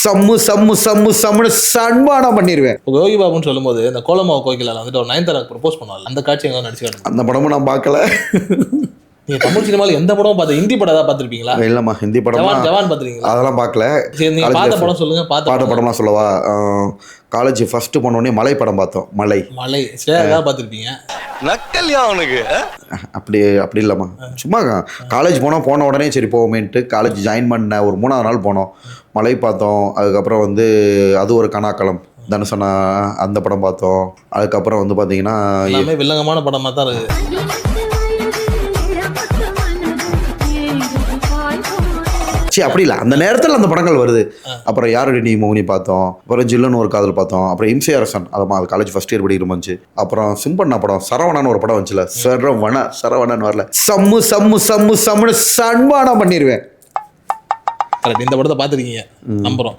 சம்மு சம்மு சம்மு சம்முன்னு சன்மானம் பண்ணிடுவேன். யோகி பாபுன்னு சொல்லும்போது இந்த கோலமாவு கோகிலால வந்துட்டு ஒரு 9 ப்ரப்போஸ் பண்ணுவாங்க, அந்த காட்சி எங்க நடிச்சு அந்த படமும் நான் பார்க்கல. நீங்க தமிழ் சினிமாவில் எந்த படமும் பார்த்து ஹிந்தி படம் ஏதாவது பார்த்துருப்பீங்களா? இல்லம்மா, ஹிந்தி படம் ஜவான் பார்த்துருக்கீங்களா? அதெல்லாம் பார்க்கல. சரி, நீங்க பார்த்த படம் சொல்லுங்க. பார்த்த படம்லாம் சொல்லவா? காலேஜ் ஃபர்ஸ்ட் போனோடனே மலை படம் பார்த்தோம். மலை ஸ்ரேயா பார்த்துருப்பீங்க. நக்கல்யா அவனுக்கு அப்படி இல்லைம்மா, சும்மா காலேஜ் போன உடனே சரி போவோமேன்ட்டு காலேஜ் ஜாயின் பண்ண ஒரு 3ஆவது நாள் போனோம். மலை பார்த்தோம். அதுக்கப்புறம் வந்து அது ஒரு கனாக்களம் தனுசனா அந்த படம் பார்த்தோம். அதுக்கப்புறம் வந்து பார்த்தீங்கன்னா எல்லாமே வில்லங்கமான படமாக தான் இருக்குது. சரி, அப்படி இல்லை, அந்த நேரத்தில் அந்த படங்கள் வருது. அப்புறம் யாருடைய நீ மௌனி பார்த்தோம். அப்புறம் ஜில்லுன்னு ஒரு காதல் பார்த்தோம். அப்புறம் இம்சை அரசன், அது காலேஜ் ஃபர்ஸ்ட் இயர் படிக்கிற வந்துச்சு. அப்புறம் சிம்பண்ணா படம் சரவணான்னு ஒரு படம் வந்துச்சுல, சரவணன் வரல, சம்மு சம்மு சம்மு சம்முன்னு சன்மானம் பண்ணிடுவேன். இந்த படத்தை பார்த்துருக்கீங்க நம்புறோம்.